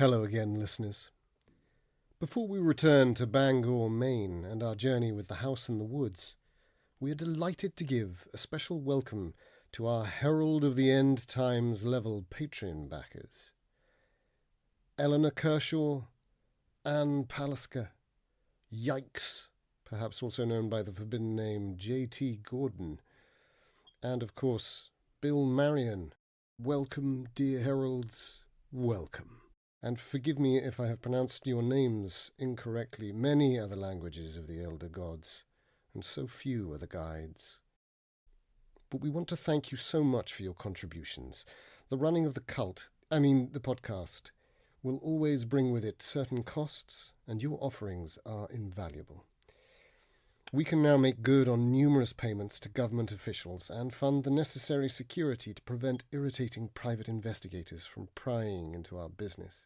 Hello again, listeners. Before we return to Bangor, Maine, and our journey with the House in the Woods, we are delighted to give a special welcome to our Herald of the End Times level Patreon backers. Eleanor Kershaw, Anne Palaska, Yikes, perhaps also known by the forbidden name J.T. Gordon, and of course, Bill Marion. Welcome, dear heralds, welcome. And forgive me if I have pronounced your names incorrectly. Many are the languages of the elder gods, and so few are the guides. But we want to thank you so much for your contributions. The running of the podcast, will always bring with it certain costs, and your offerings are invaluable. We can now make good on numerous payments to government officials and fund the necessary security to prevent irritating private investigators from prying into our business.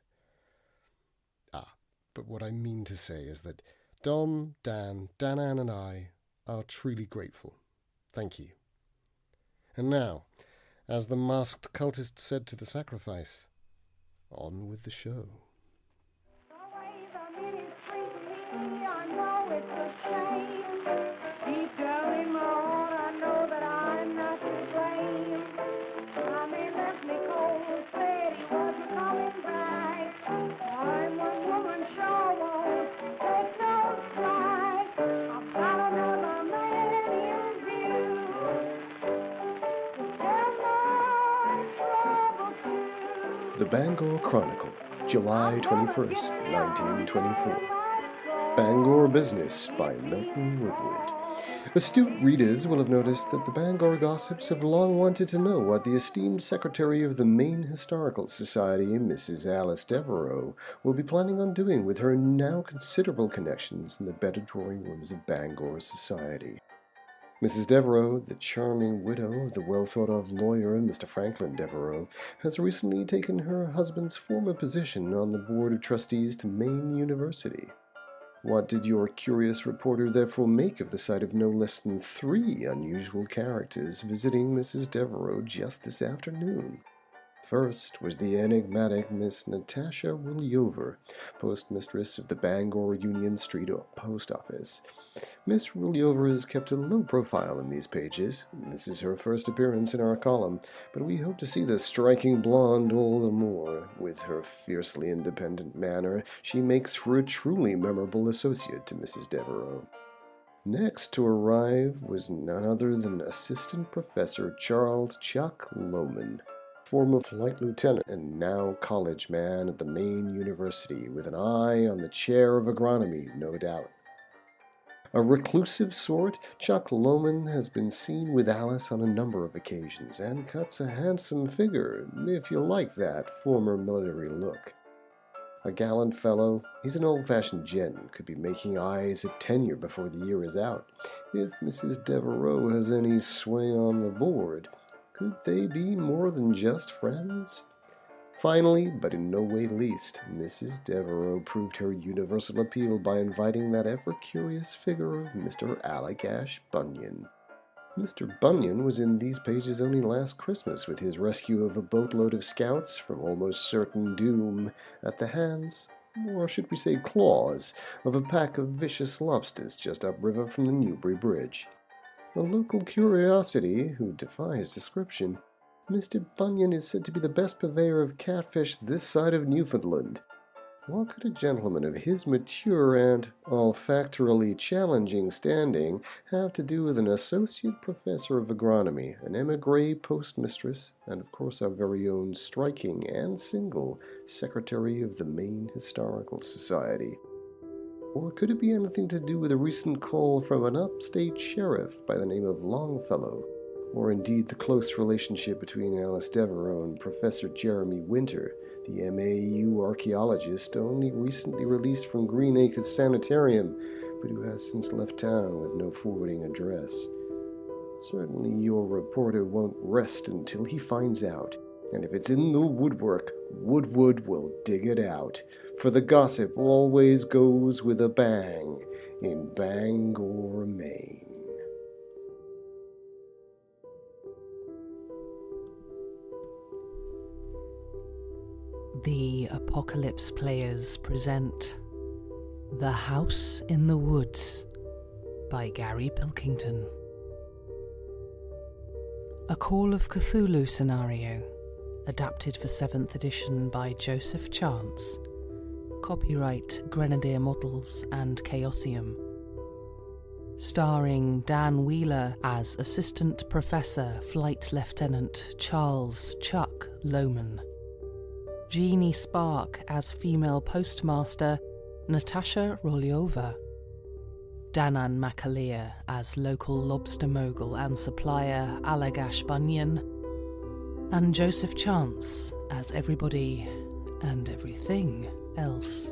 But what I mean to say is that Dom, Dan, Danann and I are truly grateful. Thank you. And now, as the masked cultist said to the sacrifice, on with the show. The Bangor Chronicle, July 21st, 1924. Bangor Business by Milton Woodward. Astute readers will have noticed that the Bangor gossips have long wanted to know what the esteemed secretary of the Maine Historical Society, Mrs. Alice Devereux, will be planning on doing with her now considerable connections in the better drawing rooms of Bangor society. Mrs. Devereux, the charming widow of the well-thought-of lawyer Mr. Franklin Devereux, has recently taken her husband's former position on the Board of Trustees to Maine University. What did your curious reporter therefore make of the sight of no less than 3 unusual characters visiting Mrs. Devereux just this afternoon? First was the enigmatic Miss Natasha Rulyover, postmistress of the Bangor Union Street Post Office. Miss Rulyover has kept a low profile in these pages. This is her first appearance in our column, but we hope to see the striking blonde all the more. With her fiercely independent manner, she makes for a truly memorable associate to Mrs. Devereux. Next to arrive was none other than Assistant Professor Charles Chuck Lohman, former flight lieutenant and now college man at the Maine University, with an eye on the chair of agronomy, no doubt. A reclusive sort, Chuck Lohman has been seen with Alice on a number of occasions, and cuts a handsome figure, if you like that former military look. A gallant fellow, he's an old-fashioned gent, could be making eyes at tenure before the year is out. If Mrs. Devereux has any sway on the board, could they be more than just friends? Finally, but in no way least, Mrs. Devereux proved her universal appeal by inviting that ever-curious figure of Mr. Alec Ash Bunyan. Mr. Bunyan was in these pages only last Christmas with his rescue of a boatload of scouts from almost certain doom at the hands, or should we say claws, of a pack of vicious lobsters just upriver from the Newbury Bridge. A local curiosity who defies description, Mr. Bunyan is said to be the best purveyor of catfish this side of Newfoundland. What could a gentleman of his mature and olfactorily challenging standing have to do with an associate professor of agronomy, an émigré postmistress, and of course our very own striking and single secretary of the Maine Historical Society? Or could it be anything to do with a recent call from an upstate sheriff by the name of Longfellow? Or indeed the close relationship between Alice Devereux and Professor Jeremy Winter, the MAU archaeologist only recently released from Green Acres Sanatorium, but who has since left town with no forwarding address? Certainly your reporter won't rest until he finds out. And if it's in the woodwork, Woodwood will dig it out. For the gossip always goes with a bang in Bangor, Maine. The Apocalypse Players present The House in the Woods by Gary Pilkington. A Call of Cthulhu scenario, adapted for 7th edition by Joseph Chant. Copyright Grenadier Models and Chaosium. Starring Dan Wheeler as Assistant Professor Flight Lieutenant Charles Chuck Lohman. Jeany Spark as Female Postmaster Natasha Rolyova. Danann McAleer as local lobster mogul and supplier Allagash Bunyan. And Joseph Chance as everybody and everything else.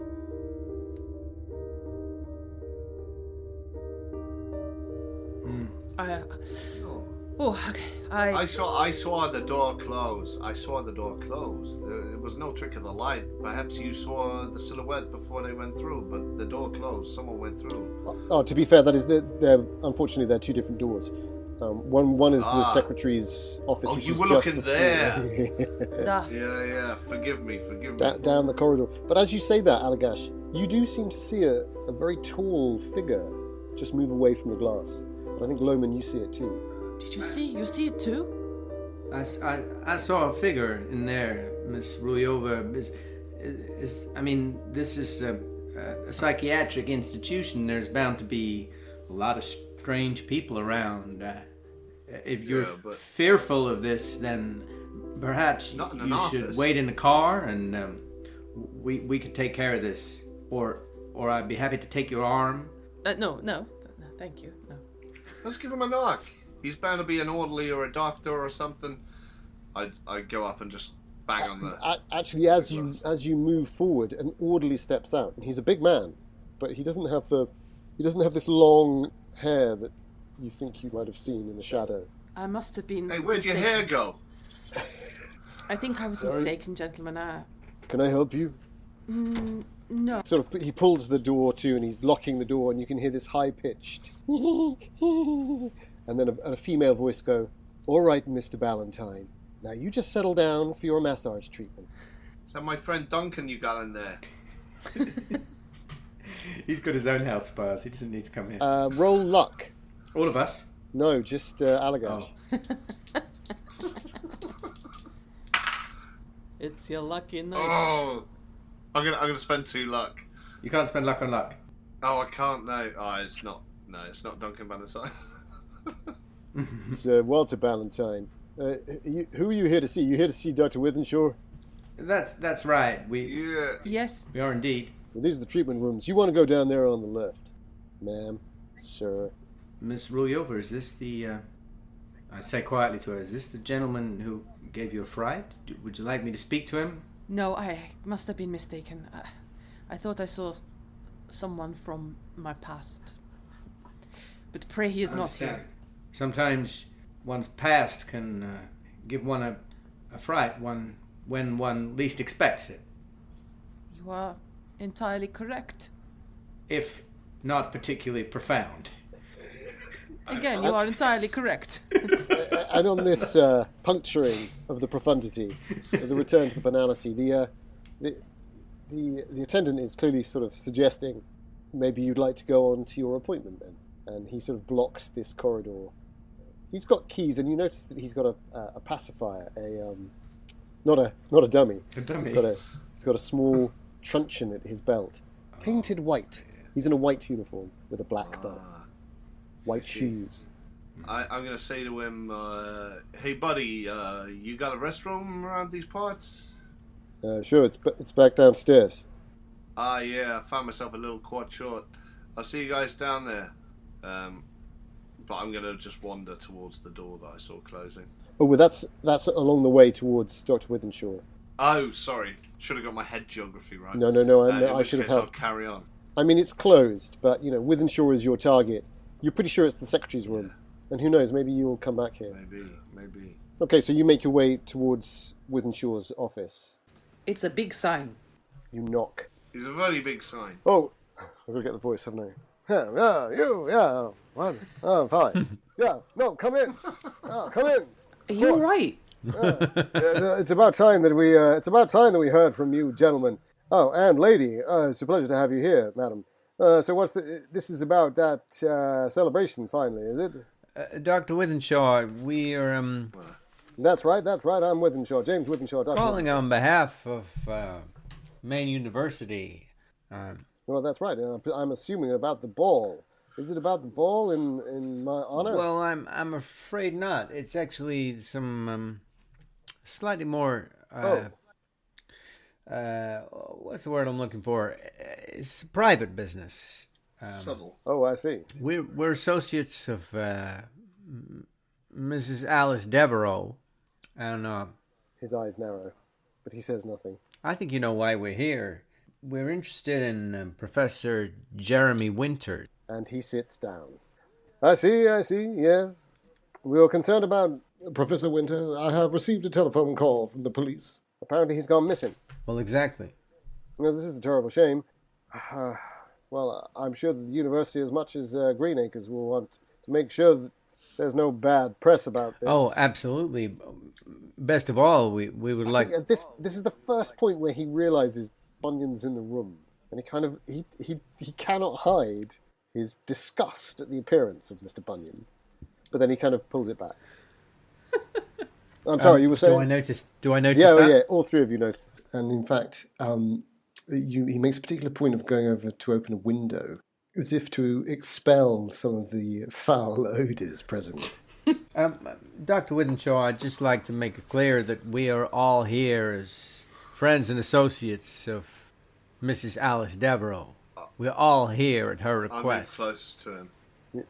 Okay. I saw the door close. It was no trick of the light. Perhaps you saw the silhouette before they went through, but the door closed. Someone went through. Oh, to be fair, that is unfortunately they're two different doors. One is the secretary's office. Oh, which you is were just looking before. there. Yeah. Forgive me. Down the corridor. But as you say that, Allagash, you do seem to see a very tall figure just move away from the glass. And I think, Lohman, you see it too. Did you see it too? I saw a figure in there, Miss Rolyova. This is a psychiatric institution. There's bound to be a lot of strange people around. If you're fearful of this, then perhaps you should wait in the car, and we could take care of this. Or I'd be happy to take your arm. No, thank you. No. Let's give him a knock. He's bound to be an orderly or a doctor or something. I'd go up and just bang on the... Actually, as you move forward, an orderly steps out. And he's a big man, but he doesn't have this long hair that you think you might have seen in the shadow. I must have been... Hey, where'd your hair go? I think I was mistaken, gentlemen. Can I help you? No. Sort of, he pulls the door to, and he's locking the door, and you can hear this high-pitched... And then a female voice go, "All right, Mr. Ballantyne. Now you just settle down for your massage treatment." Is that my friend Duncan you got in there? He's got his own health spars. He doesn't need to come here. Roll luck. All of us? No, just Allagash. Oh. It's your lucky night. Oh, I'm gonna spend 2 luck. You can't spend luck on luck. Oh, I can't. No. Oh, it's not. No, it's not Duncan Ballantyne. It's Walter Ballantyne. Who are you here to see? You here to see Dr. Withenshaw? That's right. Yes. We are indeed. Well, these are the treatment rooms. You want to go down there on the left, ma'am, sir. Miss Rolyova, is this the... I say quietly to her, is this the gentleman who gave you a fright? Would you like me to speak to him? No, I must have been mistaken. I thought I saw someone from my past. But pray he is not here. Sometimes one's past can give one a fright when one least expects it. You are entirely correct. If not particularly profound. Again, you are entirely correct. And on this puncturing of the profundity, the return to the banality, the attendant is clearly sort of suggesting maybe you'd like to go on to your appointment then. And he sort of blocks this corridor. He's got keys, and you notice that he's got a pacifier, not a dummy. A dummy. He's got a small truncheon at his belt, painted white. He's in a white uniform with a black belt, white shoes. I'm gonna say to him, "Hey, buddy, you got a restroom around these parts?" Sure, it's back downstairs. Yeah, I found myself a little quad short. I'll see you guys down there. But I'm going to just wander towards the door that I saw closing. Oh, well, that's along the way towards Dr. Withenshaw. Oh, sorry. Should have got my head geography right. No, I should have helped. I'll carry on. I mean, it's closed, but, Withenshaw is your target. You're pretty sure it's the secretary's room. Yeah. And who knows, maybe you'll come back here. Maybe. Okay, so you make your way towards Withenshaw's office. It's a big sign. You knock. It's a very big sign. Oh, I've got to get the voice, haven't I? Fine. Yeah, no, come in. Oh, come in. Are you all right? It's about time that we heard from you, gentlemen. Oh, and lady, it's a pleasure to have you here, madam. So this is about that celebration, finally, is it? Dr. Withenshaw, we are That's right. I'm Withenshaw, James Withenshaw. calling on behalf of Maine University. Well, that's right. I'm assuming about the ball. Is it about the ball in my honor? Well, I'm afraid not. It's actually some slightly more. What's the word I'm looking for? It's private business. Subtle. Oh, I see. We're associates of Mrs. Alice Devereaux. I don't know. His eyes narrow, but he says nothing. I think you know why we're here. We're interested in Professor Jeremy Winter. And he sits down. I see, yes. We were concerned about Professor Winter. I have received a telephone call from the police. Apparently he's gone missing. Well, exactly. Now, this is a terrible shame. Well, I'm sure that the university, as much as Green Acres, will want to make sure that there's no bad press about this. Oh, absolutely. Best of all, we would like... This is the first point where he realizes Bunyan's in the room. And he kind of... He cannot hide his disgust at the appearance of Mr. Bunyan. But then he kind of pulls it back. I'm sorry, you were saying? Do I notice that? Yeah, all three of you notice. And in fact, he makes a particular point of going over to open a window, as if to expel some of the foul odours present. Dr. Withenshaw, I'd just like to make it clear that we are all here as friends and associates of Mrs. Alice Devereaux. We're all here at her request. I'm close to him.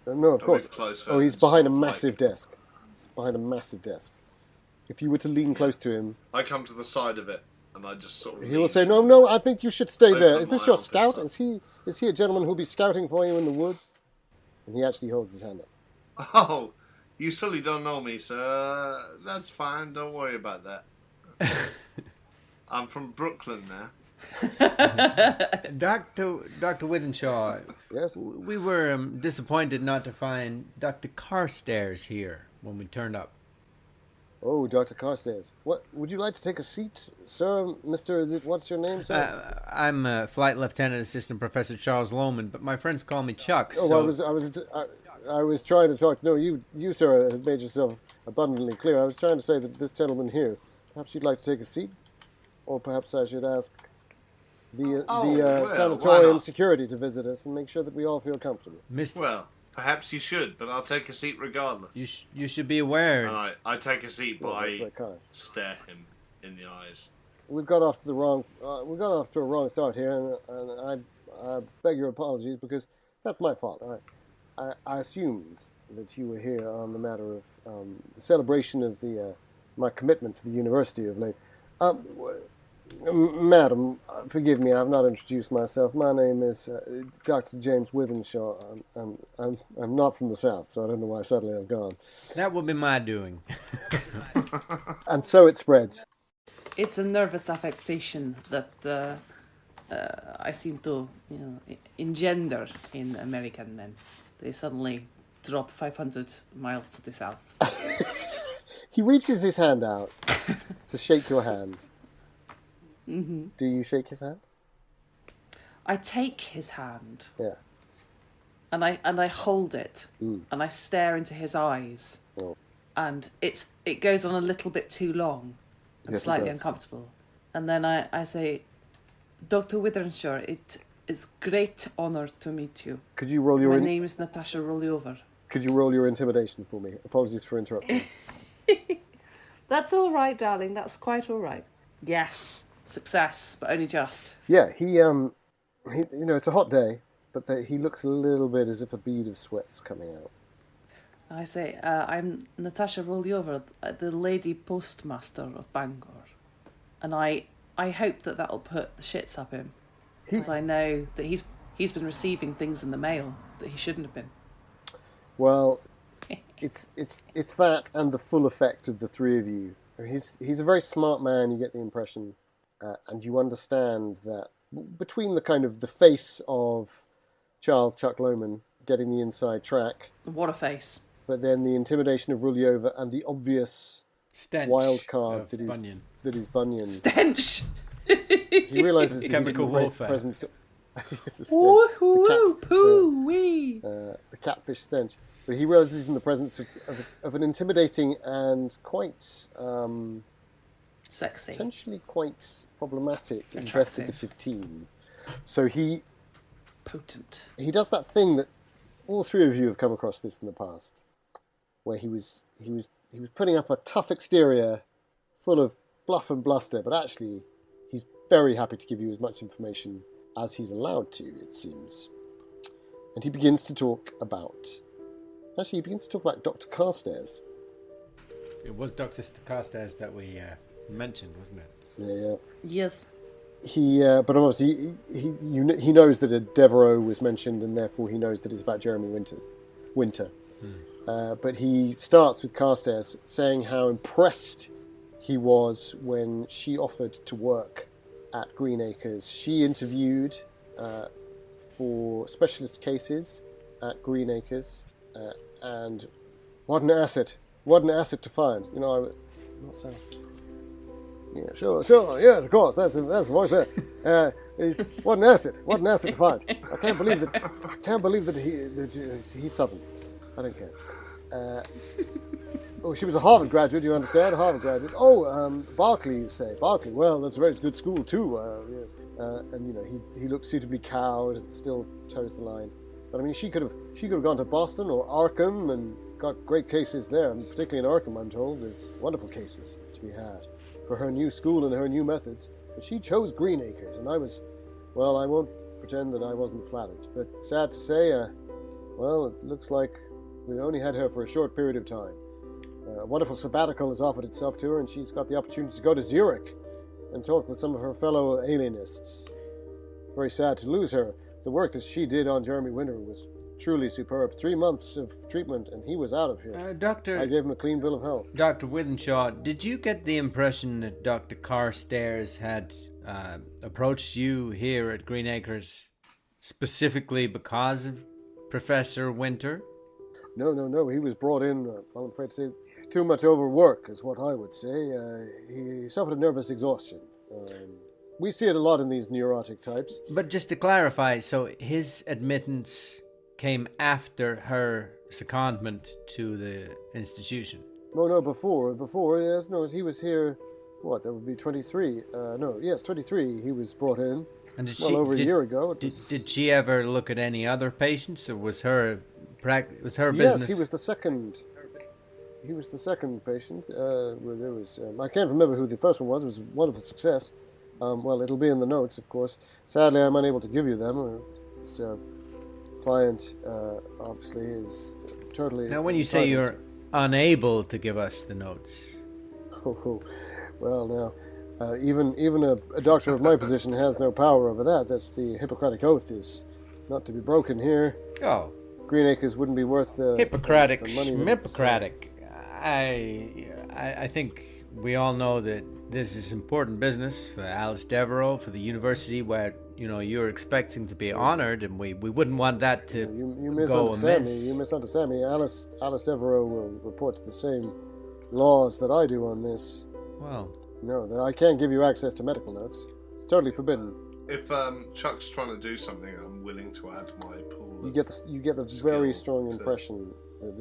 No, of course. Oh, he's behind a massive desk. Behind a massive desk. If you were to lean close to him... I come to the side of it, and I just sort of... He will say, no, I think you should stay there. Is this your scout? Is he a gentleman who'll be scouting for you in the woods? And he actually holds his hand up. Oh, you silly don't know me, sir. That's fine, don't worry about that. I'm from Brooklyn now. Dr. Withenshaw, Yes? we were disappointed not to find Dr. Carstairs here when we turned up. Oh, Dr. Carstairs. What, would you like to take a seat, sir? What's your name, sir? I'm Flight Lieutenant Assistant Professor Charles Lohman, but my friends call me Chuck. Oh, so... I was trying to talk... No, you, sir, have made yourself abundantly clear. I was trying to say that this gentleman here, perhaps you'd like to take a seat? Or perhaps I should ask the sanatorium security to visit us and make sure that we all feel comfortable. Well, perhaps you should, but I'll take a seat regardless. You should be aware. And I take a seat, but I stare him in the eyes. We've got off to a wrong start here, and I beg your apologies because that's my fault. I assumed that you were here on the matter of the celebration of my commitment to the university of late. Madam, forgive me, I've not introduced myself. My name is Dr. James Withenshaw. I'm not from the South, so I don't know why suddenly I've gone. That would be my doing. And so it spreads. It's a nervous affectation that I seem to, engender in American men. They suddenly drop 500 miles to the south. He reaches his hand out to shake your hand. Mm-hmm. Do you shake his hand? I take his hand. Yeah. And I hold it. And I stare into his eyes. Oh. And it goes on a little bit too long and slightly uncomfortable. And then I say, Dr. Withenshaw, it is great honour to meet you. Could you roll your... My name is Natasha Rollover. Could you roll your intimidation for me? Apologies for interrupting. That's all right, darling. That's quite all right. Yes. Success, but only just. Yeah, he it's a hot day, but he looks a little bit as if a bead of sweat's coming out. I say, I'm Natasha Rollover, the lady postmaster of Bangor. And I hope that'll put the shits up him. Because I know that he's been receiving things in the mail that he shouldn't have been. Well, it's that and the full effect of the three of you. He's a very smart man, you get the impression. And you understand that between the kind of the face of Charles Chuck Lohman getting the inside track. What a face. But then the intimidation of Rollover and the obvious stench wild card of that is Bunyan. Bunyan. Stench. He realizes that he's in Chemical the warfare. presence of the stench, the catfish stench. But he realizes he's in the presence of an intimidating and quite sexy, potentially quite problematic investigative team. So he does that thing that all three of you have come across this in the past, where he was putting up a tough exterior full of bluff and bluster, but actually he's very happy to give you as much information as he's allowed to, it seems. And he begins to talk about Dr. Carstairs. It was Dr. Carstairs that we mentioned, wasn't it? Yeah. Yes. But obviously he knows that Devereaux was mentioned, and therefore he knows that it's about Jeremy Winter. But he starts with Carstairs saying how impressed he was when she offered to work at Green Acres. She interviewed for specialist cases at Green Acres, and what an asset to find. You know, I'm not saying. Yeah, sure, yes, of course, that's the voice there. What an asset to find. I can't believe that he's Southern. I don't care. She was a Harvard graduate, do you understand? A Harvard graduate. Berkeley, you say. Berkeley, well, that's a very good school too. And you know, he looks suitably cowed and still toes the line. But I mean, she could have gone to Boston or Arkham and got great cases there. And particularly in Arkham, I'm told, there's wonderful cases to be had for her new school and her new methods. But she chose Green Acres, and I won't pretend that I wasn't flattered. But sad to say, it looks like we only had her for a short period of time. A wonderful sabbatical has offered itself to her, and she's got the opportunity to go to Zurich and talk with some of her fellow alienists. Very sad to lose her. The work that she did on Jeremy Winter was truly superb. 3 months of treatment, and he was out of here. Doctor... I gave him a clean bill of health. Dr. Withenshaw, did you get the impression that Dr. Carstairs had approached you here at Green Acres specifically because of Professor Winter? No. He was brought in, I'm afraid to say, too much overwork is what I would say. He suffered nervous exhaustion. We see it a lot in these neurotic types. But just to clarify, so his admittance came after her secondment to the institution? No, before, yes, no, he was here, that would be 23. 23, he was brought in. And over a year ago. Did she ever look at any other patients, or was her business? Yes, he was the second. He was the second patient. Where there was, I can't remember who the first one was. It was a wonderful success. It'll be in the notes, of course. Sadly, I'm unable to give you them. This client, obviously, is totally... Now, when you say you're unable to give us the notes... Well, now, even a doctor of my position has no power over that. That's the Hippocratic Oath is not to be broken here. Oh. Green Acres wouldn't be worth the money. Hippocratic. I think we all know that this is important business for Alice Devereaux, for the university, where you're expecting to be honored, and we wouldn't want that to you misunderstand me. You misunderstand me. Alice Devereaux will report to the same laws that I do on this. Well, no, I can't give you access to medical notes. It's totally forbidden. If Chuck's trying to do something, I'm willing to add my pool. You get the very strong impression that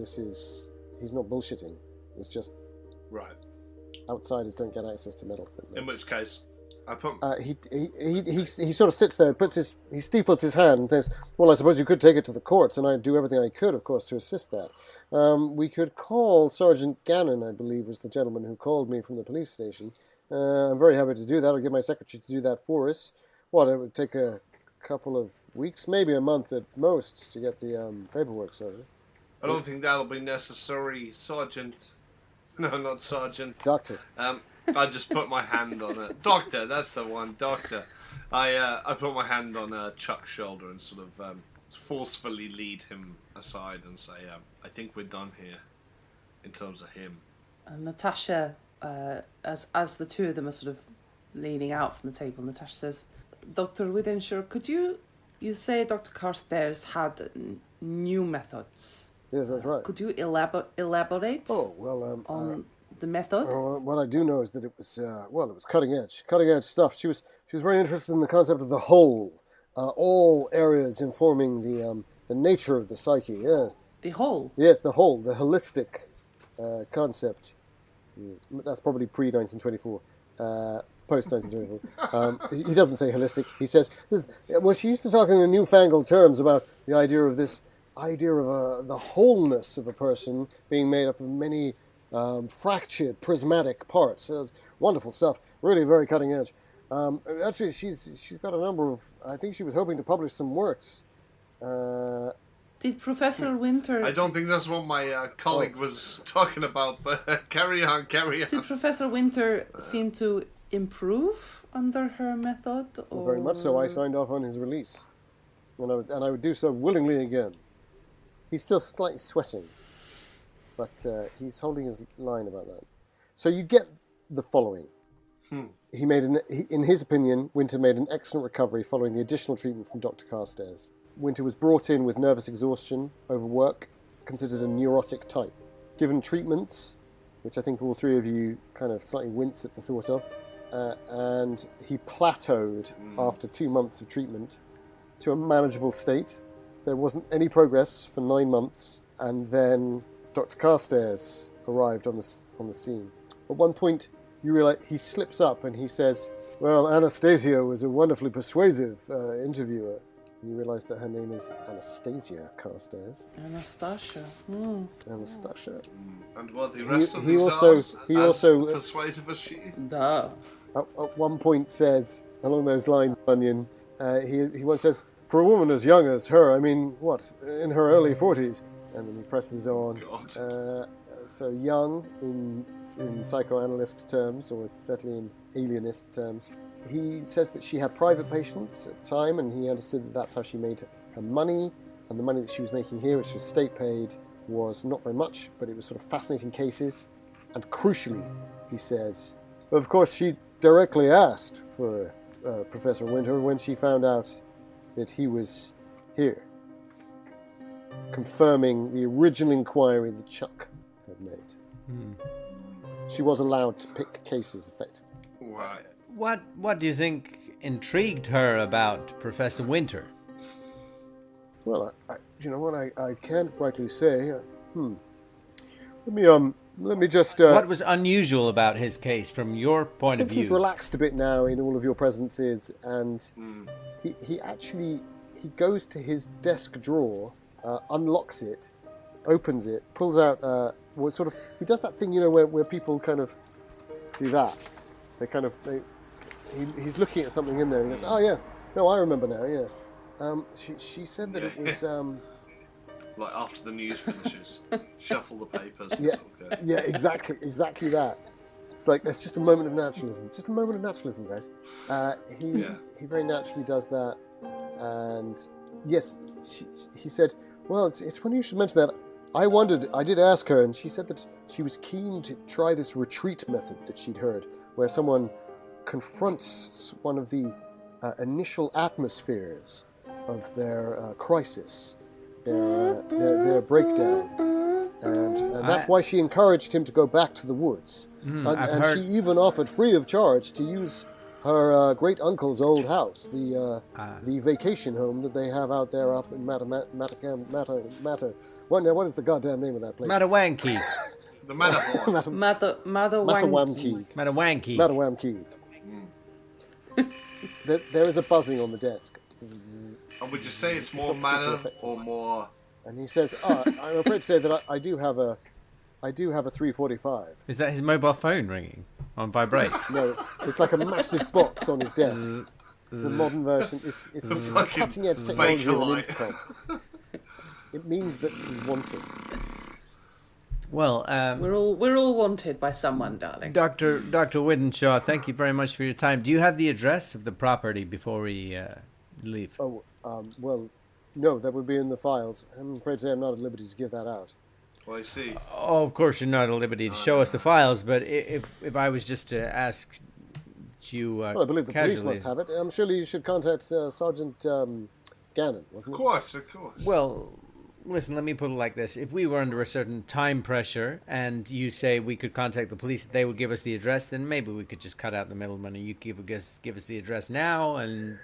he's not bullshitting. It's just right. Outsiders don't get access to medical notes. In which case, I put. He sort of sits there, he steeples his hand and says, "Well, I suppose you could take it to the courts, and I'd do everything I could, of course, to assist that. We could call Sergeant Gannon, I believe, was the gentleman who called me from the police station. I'm very happy to do that. I'll get my secretary to do that for us. It would take a couple of weeks, maybe a month at most, to get the paperwork sorted." I don't think that'll be necessary, Sergeant. No, not Sergeant. Doctor. I just put my hand on it. Doctor, that's the one. Doctor. I put my hand on Chuck's shoulder and sort of forcefully lead him aside and say, I think we're done here in terms of him. And Natasha, as the two of them are sort of leaning out from the table, Natasha says, "Dr. Withenshaw, could you say Dr. Carstairs had new methods?" Yes, that's right. Could you elaborate on The method? What I do know is that it was it was cutting edge stuff. She was very interested in the concept of the whole, all areas informing the nature of the psyche. Yeah. The whole? Yes, the whole, the holistic concept. That's probably pre-1924, post-1924. He doesn't say holistic. He says, well, she used to talk in newfangled terms about the idea of the wholeness of a person being made up of many fractured, prismatic parts. So it's wonderful stuff. Really very cutting edge. Actually, she's got a number of. I think she was hoping to publish some works. Did Professor Winter... I don't think that's what my colleague was talking about, but carry on. Did Professor Winter seem to improve under her method? Or... Very much so. I signed off on his release, and I would do so willingly again. He's still slightly sweating, but he's holding his line about that. So you get the following. He made in his opinion, Winter made an excellent recovery following the additional treatment from Dr. Carstairs. Winter was brought in with nervous exhaustion, overwork, considered a neurotic type. Given treatments, which I think all three of you kind of slightly wince at the thought of, and he plateaued after 2 months of treatment to a manageable state. There wasn't any progress for 9 months, and then Dr. Carstairs arrived on the scene. At one point, you realise he slips up and he says, well, Anastasia was a wonderfully persuasive interviewer. You realise that her name is Anastasia Carstairs. Anastasia. Anastasia. And what the rest of these are also persuasive as she? Duh. At one point says, along those lines, Bunyan, he once says, for a woman as young as her, I mean, what, in her early 40s? And then he presses on. So young in psychoanalyst terms, or certainly in alienist terms. He says that she had private patients at the time, and he understood that that's how she made her money, and the money that she was making here, which was state paid, was not very much, but it was sort of fascinating cases. And crucially, he says, of course, she directly asked for Professor Winter when she found out that he was here, confirming the original inquiry that Chuck had made. She was allowed to pick cases effectively. Right. What do you think intrigued her about Professor Winter? Well, I can't rightly say. Let me just. What was unusual about his case from your point of view? He's relaxed a bit now in all of your presences, and he goes to his desk drawer, unlocks it, opens it, pulls out. He does that thing, where people kind of do that. He's looking at something in there and he goes, oh yes, no, I remember now, yes. She said that it was... like after the news finishes, shuffle the papers. Yeah, exactly that. It's like, it's just a moment of naturalism. Just a moment of naturalism, guys. He very naturally does that. And yes, he said, well, it's funny you should mention that. I did ask her, and she said that she was keen to try this retreat method that she'd heard, where someone confronts one of the initial atmospheres of their crisis, their breakdown, and that's why she encouraged him to go back to the woods, and she even offered free of charge to use her great uncle's old house, the vacation home that they have out there up in Matta. What is the goddamn name of that place? Mattawanky. The Matterhorn. Mattawanky. There is a buzzing on the desk. And would you say it's more matter or more? And he says, I'm afraid to say that I do have a 345. Is that his mobile phone ringing on vibrate? No, it's like a massive box on his desk. It's a modern version. It's the cutting edge technology of an intercom. It means that he's wanted. Well, we're all wanted by someone, darling. Dr. Widenshaw, thank you very much for your time. Do you have the address of the property before we leave? Well, no, that would be in the files. I'm afraid to say I'm not at liberty to give that out. Well, I see. Oh, of course you're not at liberty to show us the files, but if I was just to ask you well, I believe the police must have it. Surely you should contact Sergeant Gannon, wasn't it? Of course. Well, Listen, let me put it like this. If we were under a certain time pressure and you say we could contact the police, they would give us the address, then maybe we could just cut out the middleman and you give us the address now, and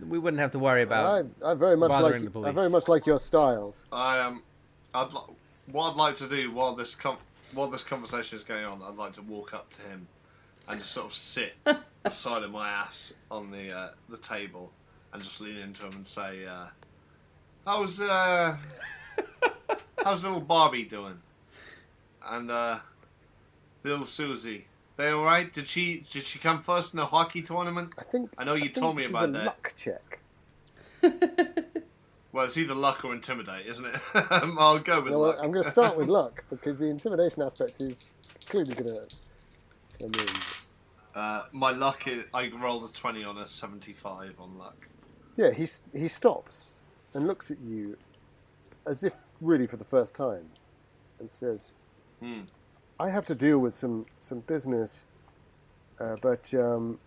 we wouldn't have to worry about I very much bothering like the police. I very much like your styles. What I'd like to do while this conversation is going on, I'd like to walk up to him and just sort of sit the side of my ass on the table and just lean into him and say, how's little Barbie doing? And little Susie, they all right? Did she come first in the hockey tournament? I know you told me about that. Luck check. Well, it's either luck or intimidate, isn't it? I'll go with luck. I'm going to start with luck because the intimidation aspect is clearly going to come in. My luck is I rolled a 20 on a 75 on luck. Yeah, he stops and looks at you as if really for the first time and says, I have to deal with some business, but you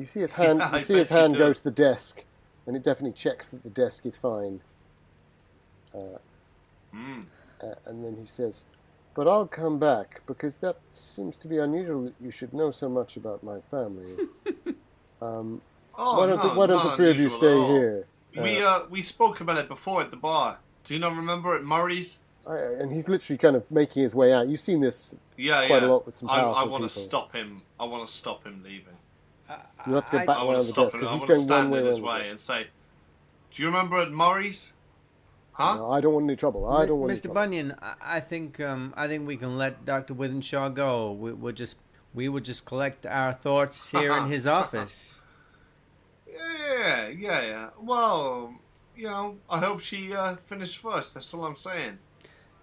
see his hand go to the desk, and it definitely checks that the desk is fine. And then he says, but I'll come back, because that seems to be unusual that you should know so much about my family. Why don't the three of you stay here? We spoke about it before at the bar. Do you not remember at Murray's? And he's literally kind of making his way out. You've seen this quite a lot with some powerful I want to people. stop him. I want to stop him leaving. You have to go back I around want to the stop desk him. because I he's want to going one stand way in his around. way and say, do you remember at Murray's? Huh? No, I don't want any trouble. I don't want any Mr. trouble. Bunyan, I think we can let Dr. Withenshaw go. We would just collect our thoughts here in his office. Yeah. Well, I hope she finished first. That's all I'm saying.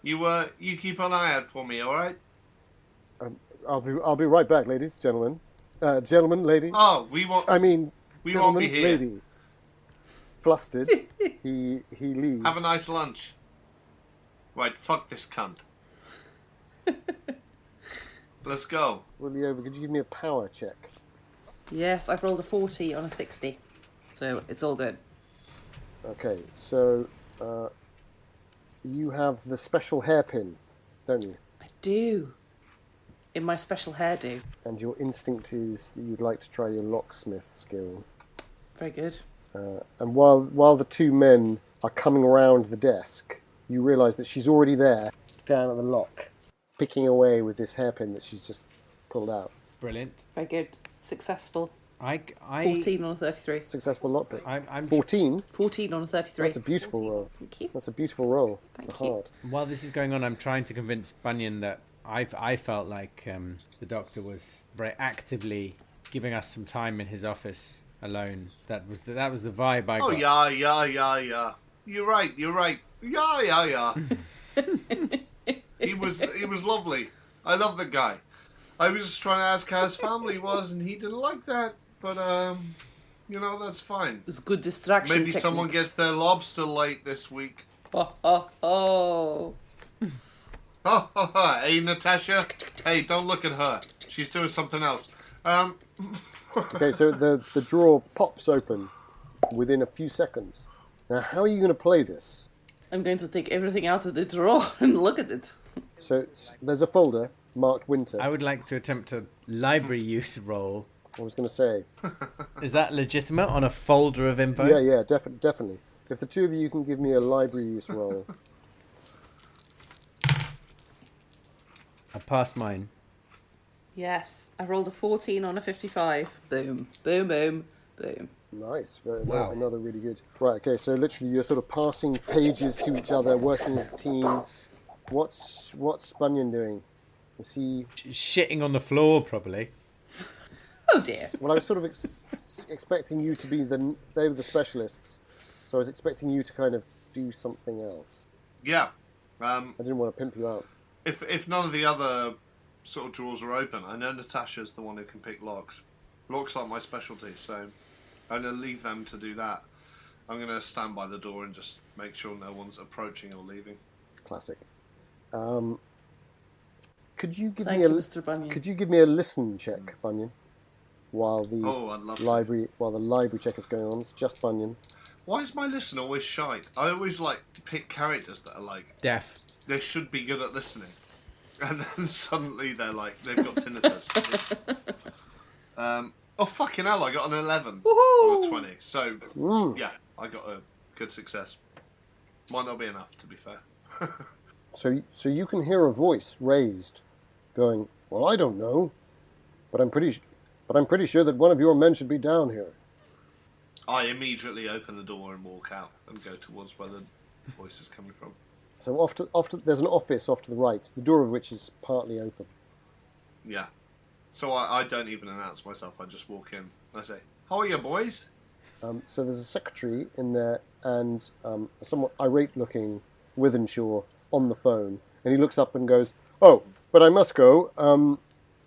You keep an eye out for me, all right? I'll be right back, ladies, gentlemen. Gentlemen, ladies. Oh, we won't gentlemen, be here. lady. Flustered, he leaves. Have a nice lunch. Right, fuck this cunt. Let's go. Willie, could you give me a power check? Yes, I've rolled a 40 on a 60. So it's all good. Okay, so you have the special hairpin, don't you? I do. In my special hairdo. And your instinct is that you'd like to try your locksmith skill. Very good. And while the two men are coming around the desk, you realise that she's already there, down at the lock, picking away with this hairpin that she's just pulled out. Brilliant. Very good. Successful. I 14 on a 33. Successful lockpick. I'm 14? 14 on a 33. That's a beautiful roll. Thank you. That's a beautiful roll. Thank it's you. hard. While this is going on, I'm trying to convince Bunyan that I felt like the doctor was very actively giving us some time in his office alone. That was the vibe I got. Oh yeah. You're right. Yeah. He was lovely. I love the guy. I was just trying to ask how his family was, and he didn't like that. But that's fine. It's a good distraction Maybe technique. someone gets their lobster late this week. Oh. Hey, Natasha. Hey, don't look at her. She's doing something else. Okay, so the drawer pops open within a few seconds. Now, how are you going to play this? I'm going to take everything out of the drawer and look at it. So there's a folder marked Winter. I would like to attempt a library use roll. I was going to say. Is that legitimate on a folder of info? Yeah, definitely. If the two of you can give me a library use roll. I passed mine. Yes, I rolled a 14 on a 55. Boom, boom, boom, boom. Nice. Very Wow. Another really good. Right, okay, so literally you're sort of passing pages to each other, working as a team. What's Bunyan doing? Is he... Shitting on the floor, probably. Oh dear. Well, I was sort of expecting you to be they were the specialists, so I was expecting you to kind of do something else. Yeah. I didn't want to pimp you out. If none of the other sort of drawers are open, I know Natasha's the one who can pick locks. Locks are my specialty, so I'm going to leave them to do that. I'm going to stand by the door and just make sure no one's approaching or leaving. Classic. Could you give Thank me you, Mr. Bunyan. Could you give me a listen check, Bunyan? while the library check is going on. It's just Bunyan. Why is my listen always shite? I always pick characters that are deaf. They should be good at listening, and then suddenly they've got tinnitus. Oh fucking hell! I got an 11 on a 20. So yeah, I got a good success. Might not be enough, to be fair. So you can hear a voice raised, going, "Well, I don't know, but I'm pretty sure that one of your men should be down here." I immediately open the door and walk out and go towards where the voice is coming from. So off to there's an office off to the right, the door of which is partly open. Yeah. So I don't even announce myself. I just walk in. I say, "How are you, boys?" So there's a secretary in there and a somewhat irate-looking Withenshaw on the phone, and he looks up and goes, "Oh, but I must go.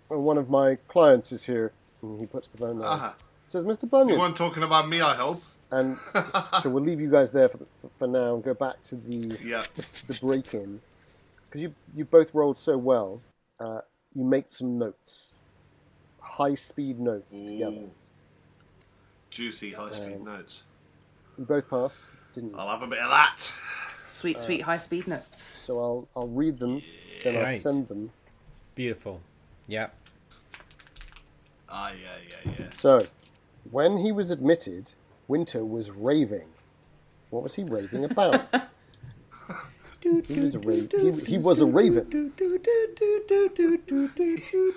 One of my clients is here." And he puts the phone down. Says, "Mr. Bunyan." You weren't talking about me, I hope. And so we'll leave you guys there for now and go back to the break-in. Because you both rolled so well, you make some notes. High-speed notes together. Juicy high-speed notes. You both passed, didn't you? I'll have a bit of that. Sweet high-speed notes. So I'll read them, then I'll send them. Beautiful. Yeah. Yeah. So, when he was admitted, Winter was raving. What was he raving about? He was a raven. He was a raven.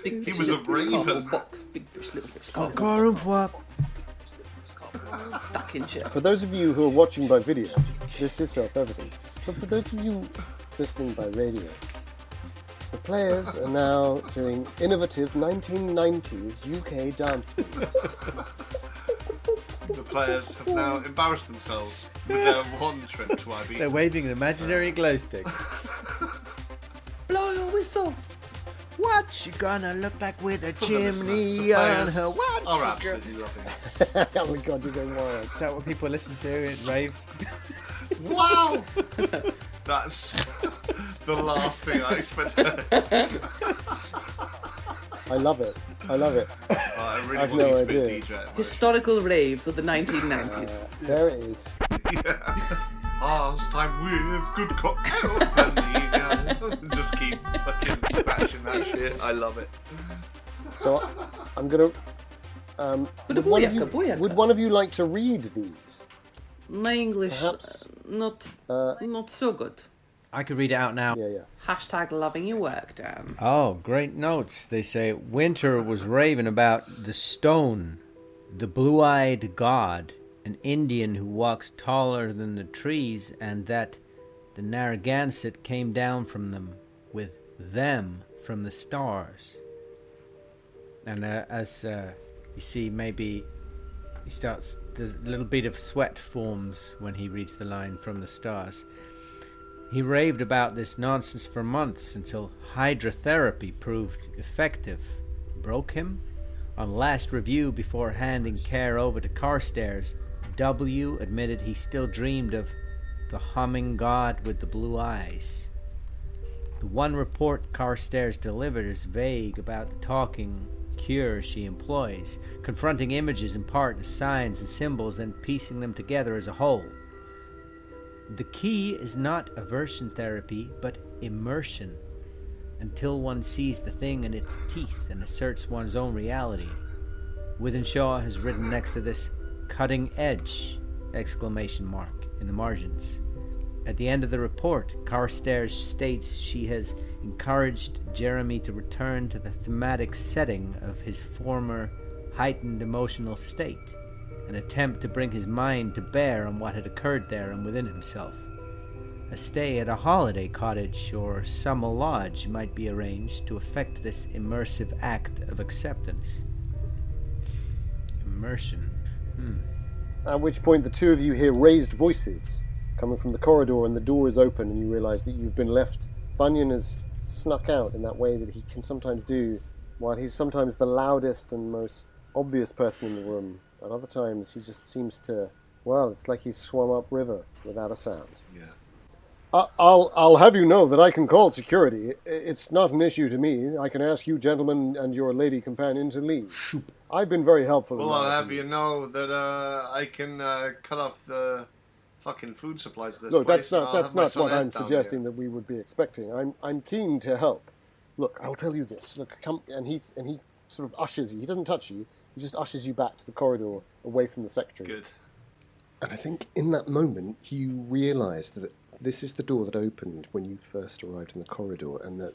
He was a raven. Box, big fish, little fish. Stuck in shit. For those of you who are watching by video, this is self-evident. But for those of you listening by radio, the players are now doing innovative 1990s UK dance moves. The players have now embarrassed themselves with their one trip to Ibiza. They're waving imaginary glow sticks. Blow your whistle. What you gonna look like with a chimney on her? What? Are absolutely loving it. Oh my god, you're going wild. Is that what people listen to in raves? Wow! That's the last thing I expected. I love it. I really I've want no you to be a idea. DJ. Historical raves of the 1990s. There it is. Yeah. Last time with good cocktail. Just keep fucking scratching that shit. I love it. So I'm gonna. Would one of you like to read these? My English, Perhaps. not so good. I could read it out now. Yeah. Hashtag loving your work, Dan. Oh, great notes. They say Winter was raving about the stone, the blue-eyed god, an Indian who walks taller than the trees, and that the Narragansett came down from them, with them from the stars. And as you see, maybe he starts, there's a little bit of sweat forms when he reads the line from the stars. He raved about this nonsense for months until hydrotherapy proved effective. Broke him? On last review before handing care over to Carstairs, W admitted he still dreamed of the humming god with the blue eyes. The one report Carstairs delivered is vague about the talking cure she employs, confronting images in part as signs and symbols and piecing them together as a whole. The key is not aversion therapy, but immersion, until one sees the thing in its teeth and asserts one's own reality. Withenshaw has written next to this, "cutting edge!" in the margins. At the end of the report, Carstairs states she has encouraged Jeremy to return to the thematic setting of his former heightened emotional state, an attempt to bring his mind to bear on what had occurred there and within himself. A stay at a holiday cottage or summer lodge might be arranged to effect this immersive act of acceptance. Immersion. At which point the two of you hear raised voices coming from the corridor, and the door is open, and you realise that you've been left. Bunyan has snuck out in that way that he can sometimes do, while he's sometimes the loudest and most obvious person in the room. At other times, he just seems to, well, it's like he's swum upriver without a sound. Yeah. I'll have you know that I can call security. It's not an issue to me. I can ask you gentlemen and your lady companion to leave. I've been very helpful. Well, I'll have you know that I can cut off the fucking food supply to this place. That's not what I'm suggesting that we would be expecting. I'm keen to help. Look, I'll tell you this. Look, come, and he sort of ushers you. He doesn't touch you. He just ushers you back to the corridor, away from the secretary. Good. And I think in that moment you realise that this is the door that opened when you first arrived in the corridor, and that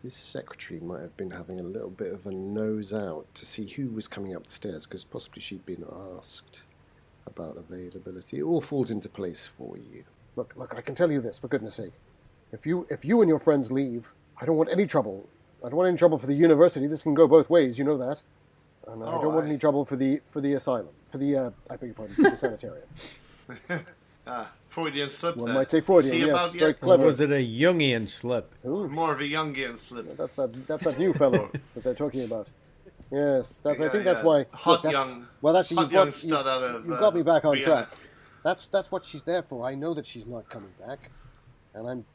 this secretary might have been having a little bit of a nose out to see who was coming up the stairs, because possibly she'd been asked about availability. It all falls into place for you. Look, I can tell you this, for goodness sake. If you and your friends leave, I don't want any trouble. I don't want any trouble for the university. This can go both ways, you know that. And I don't want any trouble for the asylum, for the I beg your pardon, for the sanitarium. Freudian slip. One might say Freudian. Yes, very clever. Or was it a Jungian slip? Ooh. More of a Jungian slip. Yeah, that's that new fellow that they're talking about. Yes, I think that's why. Hot look, young. Well, actually, you've you've got me back on Vienna. track. That's what she's there for. I know that she's not coming back, and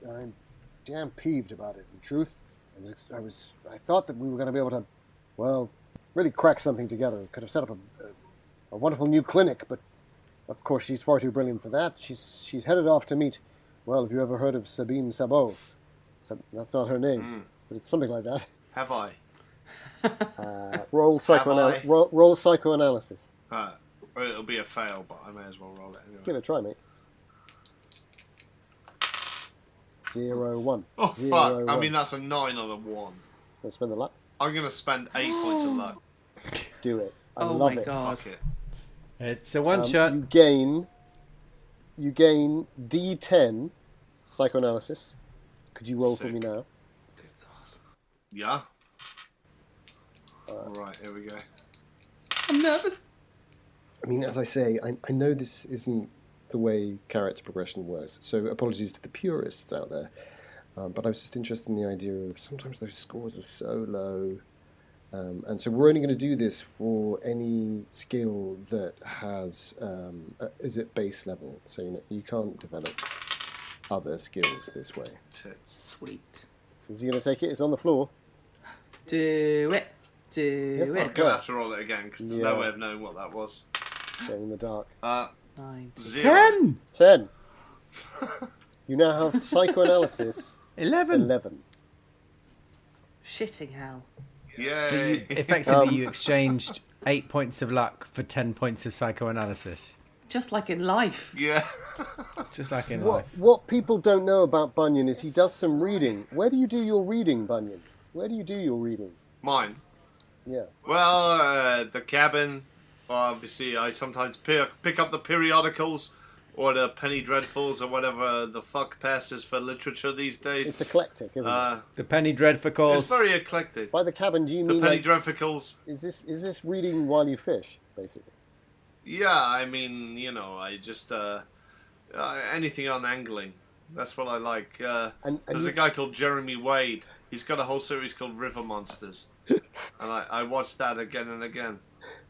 I'm damn peeved about it. In truth, I thought that we were going to be able to, well, really crack something together. We could have set up a wonderful new clinic, but of course she's far too brilliant for that. She's headed off to meet. Well, have you ever heard of Sabine Sabot? That's not her name, but it's something like that. Have I? Roll psychoanalysis. It'll be a fail, but I may as well roll it anyway. Give it a try, mate. 0-1. Oh, 0, fuck. 1. I mean, that's a 9 on a 1. Let's spend the luck. I'm going to spend 8 points of luck. Do it. I Oh love my it. god. Fuck it. It's a one-shot. You gain D10 psychoanalysis. Could you roll for me now? Yeah. Alright, here we go. I'm nervous. I mean, as I say, I know this isn't the way character progression works, so apologies to the purists out there. But I was just interested in the idea of sometimes those scores are so low. And so we're only going to do this for any skill that has is at base level. So you can't develop other skills this way. Sweet. Is he going to take it? It's on the floor. Do it. Yes, I'm going to have to roll it again, because there's no way of knowing what that was. Going in the dark. 9. 10! 10. You now have psychoanalysis. 11. Shitting hell. Yay! So effectively you exchanged 8 points of luck for 10 points of psychoanalysis. Just like in life. Yeah. Just like in life. What people don't know about Bunyan is he does some reading. Where do you do your reading, Bunyan? Where do you do your reading? Mine. Yeah. Well, the cabin. Obviously, I sometimes pick up the periodicals or the penny dreadfuls or whatever the fuck passes for literature these days. It's eclectic, isn't it? The penny dreadfuls. It's very eclectic. By the cabin, do you The mean penny like, dreadfuls. is this reading while you fish, basically? Yeah, I mean, I just anything on angling. That's what I like. There's a guy called Jeremy Wade. He's got a whole series called River Monsters, and I watched that again and again.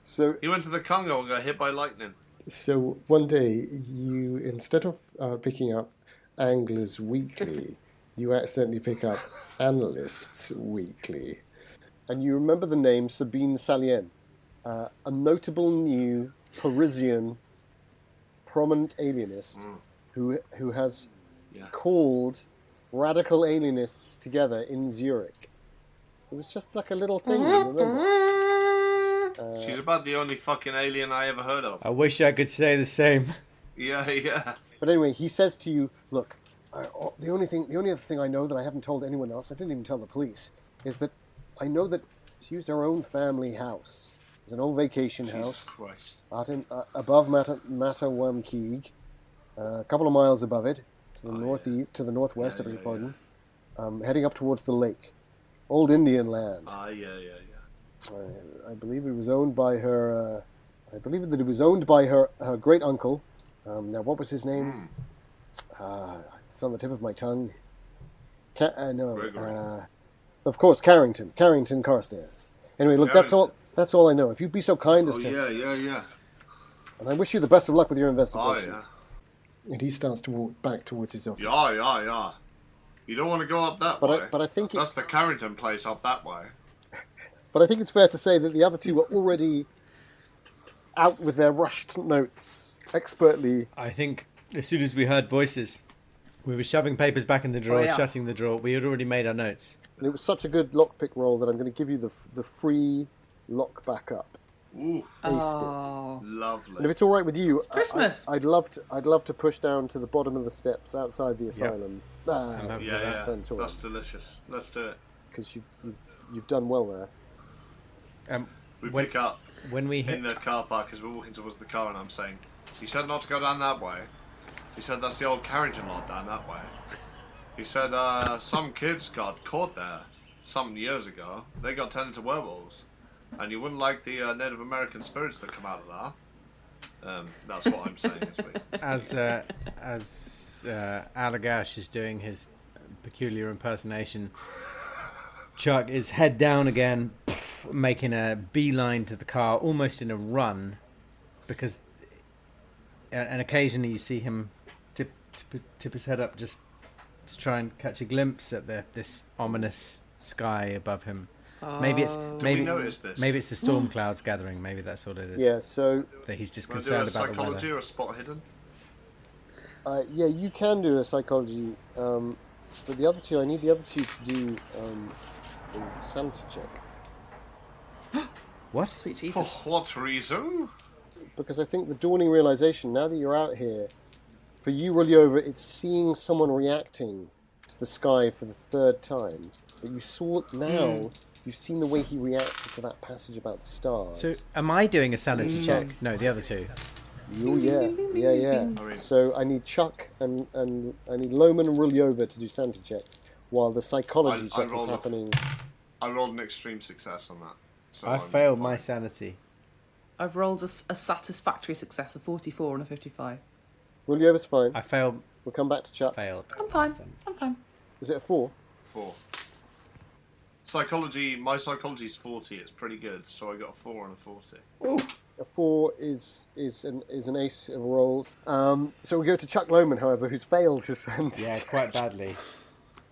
So he went to the Congo and got hit by lightning. So one day, you instead of picking up Anglers Weekly, you accidentally pick up Analysts Weekly, and you remember the name Sabine Salien, a notable new Parisian prominent alienist who has called radical alienists together in Zurich. It was just like a little thing, remember? She's about the only fucking alien I ever heard of. I wish I could say the same. Yeah. But anyway, he says to you, look, the only other thing I know that I haven't told anyone else, I didn't even tell the police, is that I know that she used her own family house. It was an old vacation house. Christ. Above Mattawamkeag, a couple of miles above it, to the northwest, I beg your pardon, heading up towards the lake. Old Indian land. Yeah. I believe it was owned by her. I believe that it was owned by her great uncle. Now, what was his name? It's on the tip of my tongue. Of course, Carrington Carstairs. Anyway, look, that's all I know. If you'd be so kind as to. Yeah. And I wish you the best of luck with your investigations. Oh, yeah. And he starts to walk back towards his office. Yeah. You don't want to go up that way. But I think that's the Carrington place up that way. But I think it's fair to say that the other two were already out with their rushed notes, expertly. I think as soon as we heard voices, we were shoving papers back in the drawer, shutting the drawer. We had already made our notes. And it was such a good lockpick roll that I'm going to give you the free lock back up. Ooh, aced it. Lovely. And if it's all right with you, it's Christmas. I'd love to push down to the bottom of the steps outside the asylum. That's delicious. Let's do it. Because you've done well there. We pick up in the car park as we're walking towards the car, and I'm saying, "He said not to go down that way. He said that's the old Carrington lot down that way. He said some kids got caught there some years ago. They got turned into werewolves, and you wouldn't like the Native American spirits that come out of there." That's what I'm saying this week. As Allagash is doing his peculiar impersonation, Chuck is head down again, making a beeline to the car, almost in a run, because and occasionally you see him tip his head up just to try and catch a glimpse at this ominous sky above him. Maybe it's the storm clouds gathering. Maybe that's what it is. Yeah, so that he's just concerned about the weather. Psychology or a spot hidden? Yeah, you can do a psychology, but the other two, I need the other two to do a sanity check. What? Sweet Jesus. For what reason? Because I think the dawning realization, now that you're out here, for you, Rulyova, it's seeing someone reacting to the sky for the third time. But you saw it now. You've seen the way he reacted to that passage about the stars. So, am I doing a sanity check? No, the other two. Oh, yeah. So I need Chuck and I need Lohman and Rulyova to do sanity checks while the psychology check is happening. I rolled an extreme success on that. So I failed my sanity. I've rolled a satisfactory success of 44 and a 55. Rulyova's fine. I failed. We'll come back to Chuck. Failed. I'm fine. Is it a 4? 4. Psychology. My psychology's 40. It's pretty good. So I got a 4 and a 40. Ooh. A 4 is an ace of a roll. So we go to Chuck Lohman, however, who's failed his sanity. Yeah, quite badly.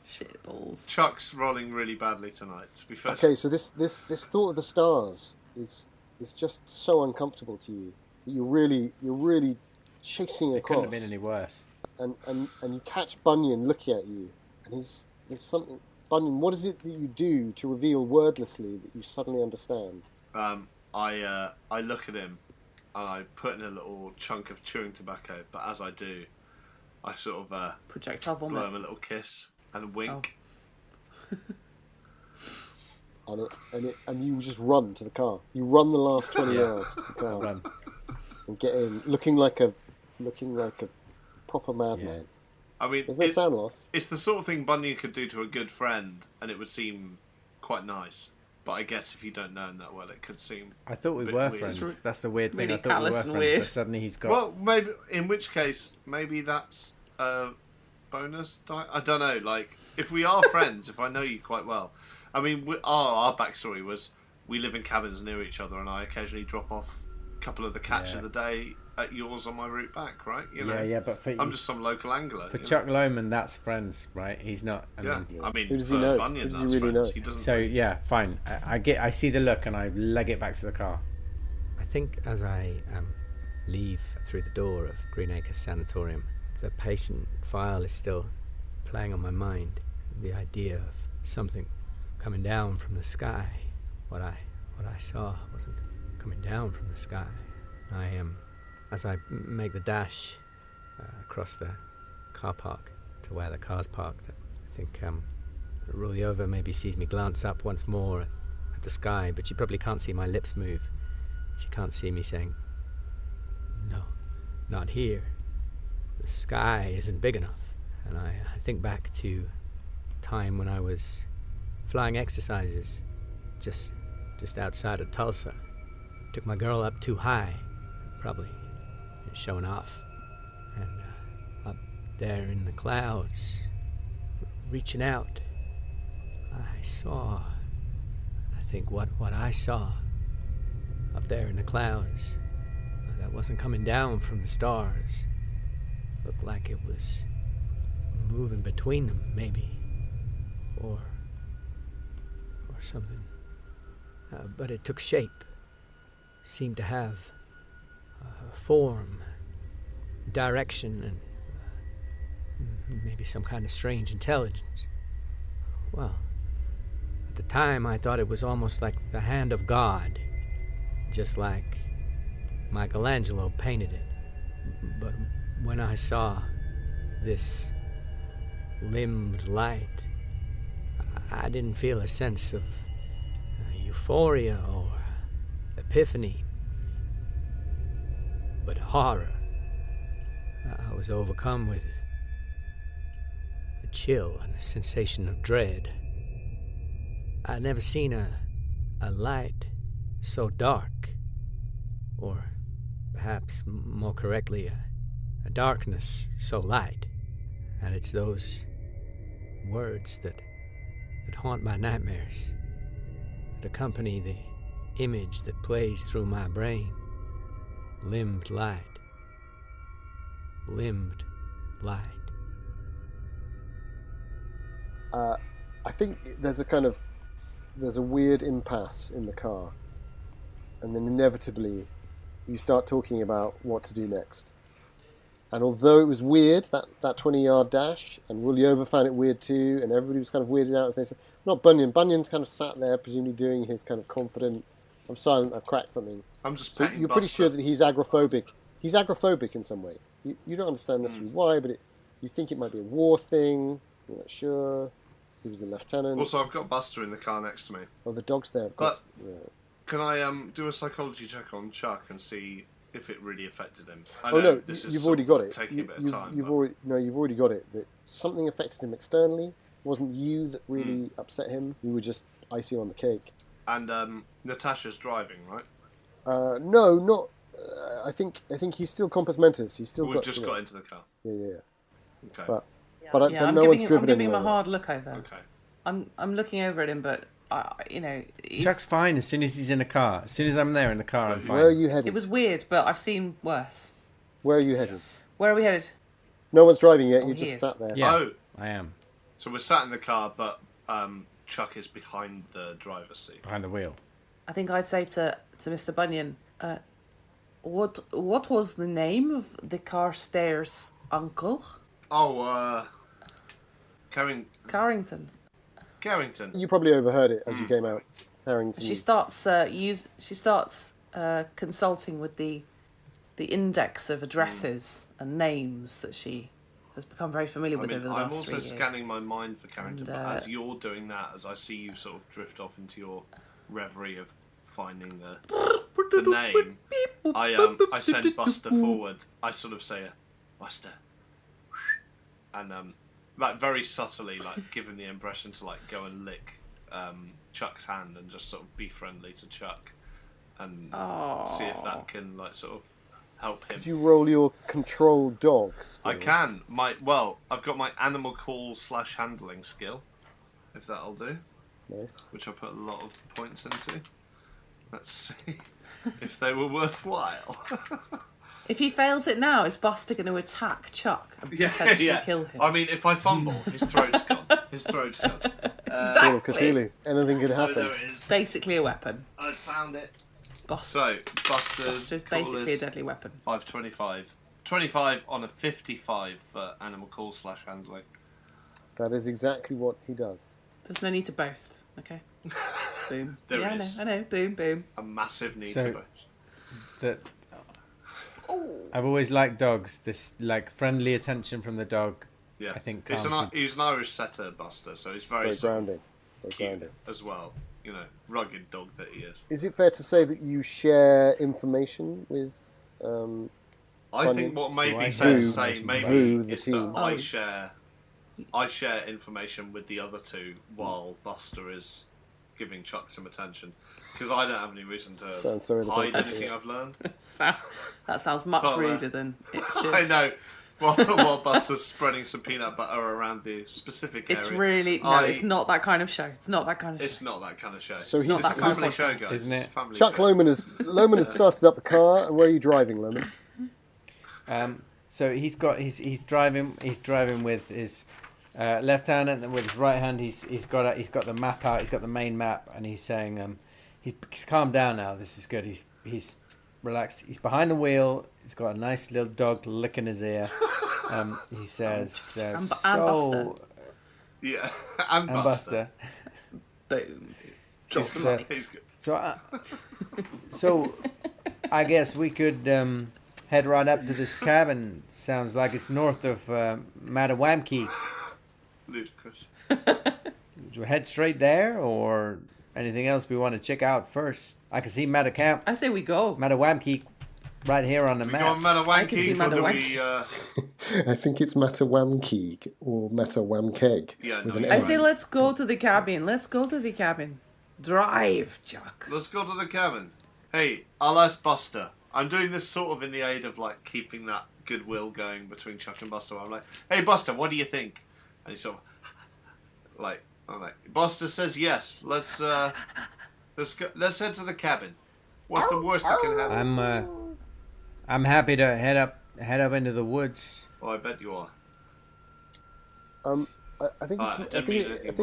Shit balls. Chuck's rolling really badly tonight, to be fair. Okay, so this thought of the stars is just so uncomfortable to you that you're really chasing It across. couldn't have been any worse. And you catch Bunyan looking at you, and there's something. Bunyan, what is it that you do to reveal wordlessly that you suddenly understand? I look at him, and I put in a little chunk of chewing tobacco. But as I do, I sort of projectile vomit. Blow him a little kiss and wink. Oh. And you just run to the car. You run the last 20 yards to the car. Run. And get in, looking like a proper madman. Yeah. I mean, there's no sound loss. It's the sort of thing Bunyan could do to a good friend, and it would seem quite nice. But I guess if you don't know him that well, it could seem. I thought we were friends. That's the weird thing. Really I thought we were callous and friends, weird. but suddenly he's got. Well, maybe in which case, maybe that's a bonus. I don't know. Like, if we are friends, if I know you quite well, I mean, our backstory was we live in cabins near each other, and I occasionally drop off a couple of the catch of the day at yours on my route back, right? You know? Yeah, but for I'm just some local angler. For Chuck Lohman, that's friends, right? He's not. I mean, who does for he know? Bunyan, Who does that's he really friends. know? He doesn't. So yeah, fine. I see the look, and I leg it back to the car. I think as I leave through the door of Green Acres Sanatorium, the patient file is still playing on my mind. The idea of something coming down from the sky. What I saw wasn't coming down from the sky. As I make the dash across the car park to where the car's parked, I think Rulyova maybe sees me glance up once more at the sky, but she probably can't see my lips move. She can't see me saying, "No, not here. The sky isn't big enough." And I think back to time when I was flying exercises just outside of Tulsa. Took my girl up too high, probably showing off. And up there in the clouds, reaching out, I saw, I think what I saw up there in the clouds, that wasn't coming down from the stars. Looked like it was moving between them, maybe. Or something. but it took shape, seemed to have form, direction, and maybe some kind of strange intelligence. Well, at the time I thought it was almost like the hand of God, just like Michelangelo painted it. But when I saw this limbed light, I didn't feel a sense of euphoria or epiphany, but horror. I was overcome with a chill and a sensation of dread. I'd never seen a light so dark, or perhaps more correctly, a darkness so light. And it's those words that haunt my nightmares, that accompany the image that plays through my brain. Limbed light. Limbed light. I think there's a weird impasse in the car, and then inevitably you start talking about what to do next. And although it was weird, that 20-yard dash, and Rulyova found it weird too, and everybody was kind of weirded out as they said, not Bunyan. Bunyan's kind of sat there, presumably doing his kind of confident, I'm silent, I've cracked something. I'm just so you're pretty sure that he's agoraphobic. He's agoraphobic in some way. You don't understand necessarily why, but you think it might be a war thing. You're not sure. He was the lieutenant. Also, I've got Buster in the car next to me. Oh, the dog's there, of course. But can I do a psychology check on Chuck and see if it really affected him? You've already got it. Taking a bit of time. You've already got it. That something affected him externally. It wasn't you that really upset him. You were just icing on the cake. And Natasha's driving, right? No, not. I think he's still compos mentis. He's still got into the car. Yeah. Okay. But no one's driven I'm giving anywhere. him a hard look over. Okay. I'm looking over at him, but Chuck's fine as soon as he's in the car. As soon as I'm there in the car, I'm fine. Where are you headed? It was weird, but I've seen worse. Where are you headed? Where are we headed? No one's driving yet. Oh, You just sat there. Yeah, Oh, I am. So we're sat in the car, but Chuck is behind the driver's seat. Behind the wheel. I think I'd say to Mr. Bunyan, what was the name of the Carstairs' uncle? Oh, Carrington. You probably overheard it as you came out. Harrington. She starts consulting with the index of addresses and names that she has become very familiar with over the last 3 years. I'm also scanning my mind for Carrington, but as you're doing that, as I see you sort of drift off into your reverie of finding the name, I send Buster forward. I sort of say, Buster, and like very subtly, like giving the impression to like go and lick Chuck's hand and just sort of be friendly to Chuck and see if that can like sort of help him. Could you roll your control dog skill? I can. I've got my animal call / handling skill, if that'll do. Nice. Which I put a lot of points into. Let's see if they were worthwhile. If he fails it now, is Buster going to attack Chuck and potentially kill him? I mean, if I fumble, his throat's gone. Exactly. Cthulhu. Anything could happen. Oh, there it is. Basically a weapon. I found it. Buster's basically a deadly weapon. 525. 25 on a 55 for animal call / handling. That is exactly what he does. There's no need to boast, okay? Boom. There is. I know. Boom, boom. A massive need to boast. I've always liked dogs. This like friendly attention from the dog. Yeah, I think he's an Irish setter, Buster, so he's very grounding. Cute as well. You know, rugged dog that he is. Is it fair to say that you share information with? I think what may be fair to say is that I share information with the other two while Buster is giving Chuck some attention, because I don't have any reason to hide anything I've learned. That sounds much ruder than it should. I know. While Buster's spreading some peanut butter around the specific area. It's really it's not that kind of show. It's not that kind of show. It's not that kind of show. So it's not that kind of show, guys. Isn't it? Chuck Lohman has started up the car. And where are you driving, Lohman? So he's driving with his left hand, and with his right hand he's got the map out. He's got the main map, and he's saying He's calmed down now. This is good. He's relaxed. He's behind the wheel. He's got a nice little dog licking his ear. He says, and Buster. Yeah, and Buster. Boom. So I guess we could head right up to this cabin. Sounds like it's north of Mattawamkeag. Ludicrous. Would you head straight there, or anything else we want to check out first? I can see I say we go. Mattawamkeag right here on the map. We go on I can see Mattawamkeag. I think it's Mattawamkeag or Mattawamkeag. Yeah, with no, an I M. say let's go to the cabin. Let's go to the cabin. Drive, Chuck. Let's go to the cabin. Hey, I'll ask Buster. I'm doing this sort of in the aid of like keeping that goodwill going between Chuck and Buster. I'm like, hey Buster, what do you think? And he's sort of like, I'm like, Buster says yes. Let's go. Let's head to the cabin. What's the worst that can happen? I'm happy to head up into the woods. Oh, I bet you are. I think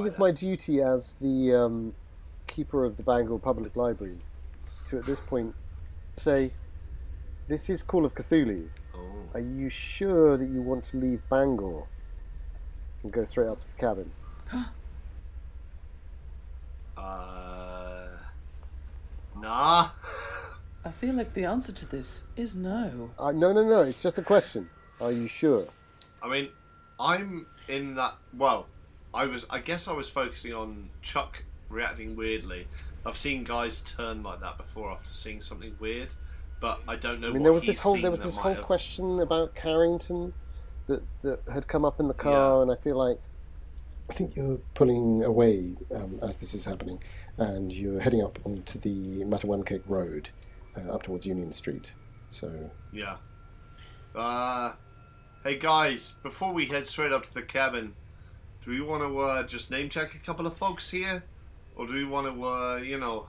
it's my duty as the keeper of the Bangor Public Library to at this point say, this is Call of Cthulhu. Oh. Are you sure that you want to leave Bangor and go straight up to the cabin? Nah. I feel like the answer to this is no. No. It's just a question. Are you sure? I mean, I'm in that. Well, I guess I was focusing on Chuck reacting weirdly. I've seen guys turn like that before after seeing something weird, but I don't know. There was this whole question about Carrington that had come up in the car, and I think you're pulling away as this is happening, and you're heading up onto the Mattawamkeag Road, up towards Union Street. So yeah. Hey guys, before we head straight up to the cabin, do we want to just name check a couple of folks here, or do we want to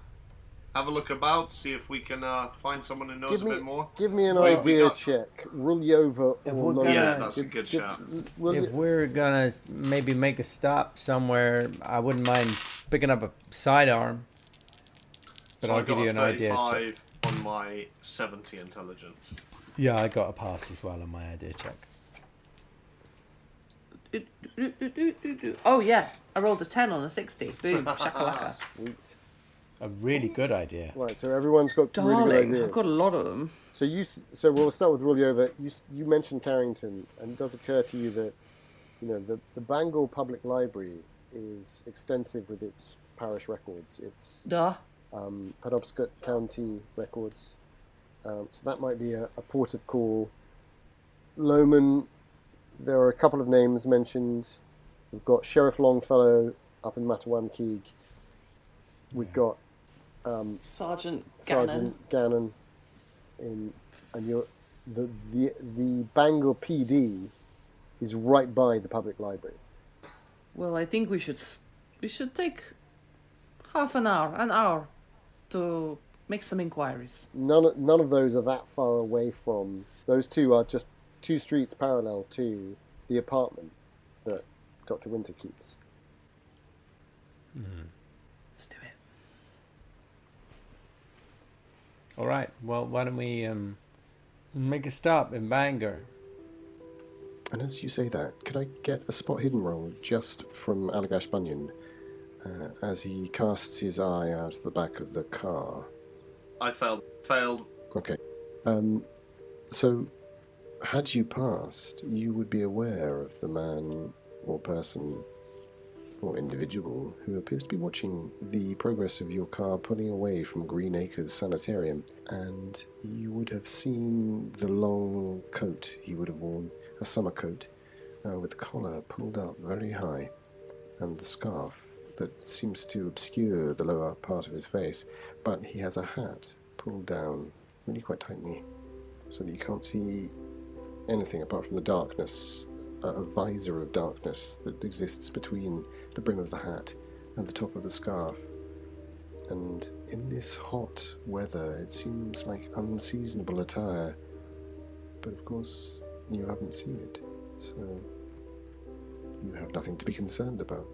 have a look about, see if we can find someone who knows a bit more? Give me an idea check. Rule you over. Yeah, that's a good shot. If we're gonna maybe make a stop somewhere, I wouldn't mind picking up a sidearm. But So I'll give you an idea. 35 on my 70 intelligence. Yeah, I got a pass as well on my idea check. Oh yeah, I rolled a 10 on a 60. Boom, shakalaka. Sweet. A really good idea. Right, so everyone's got really good Darling, ideas. I've got a lot of them. So we'll start with Ruliova. You mentioned Carrington, and it does occur to you that the Bangor Public Library is extensive with its parish records. It's Penobscot County records. So that might be a port of call. Lomond, there are a couple of names mentioned. We've got Sheriff Longfellow up in Mattawamkeag. We've got Sergeant Gannon the Bangor PD is right by the public library. Well, I think we should take half an hour to make some inquiries. None of those are that far away from. Those two are just 2 streets parallel to the apartment that Dr. Winter keeps. Mm-hmm. Let's do it. All right. Well, why don't we make a stop in Bangor? And as you say that, could I get a spot hidden roll just from Allagash Bunyan as he casts his eye out of the back of the car? I failed. Okay. So, had you passed, you would be aware of the man or person or individual who appears to be watching the progress of your car pulling away from Green Acres Sanatorium, and you would have seen the long coat he would have worn, a summer coat, with the collar pulled up very high, and the scarf that seems to obscure the lower part of his face, but he has a hat pulled down really quite tightly, so that you can't see anything apart from the darkness, a visor of darkness that exists between the brim of the hat and the top of the scarf. And in this hot weather, it seems like unseasonable attire, but of course you haven't seen it, so you have nothing to be concerned about.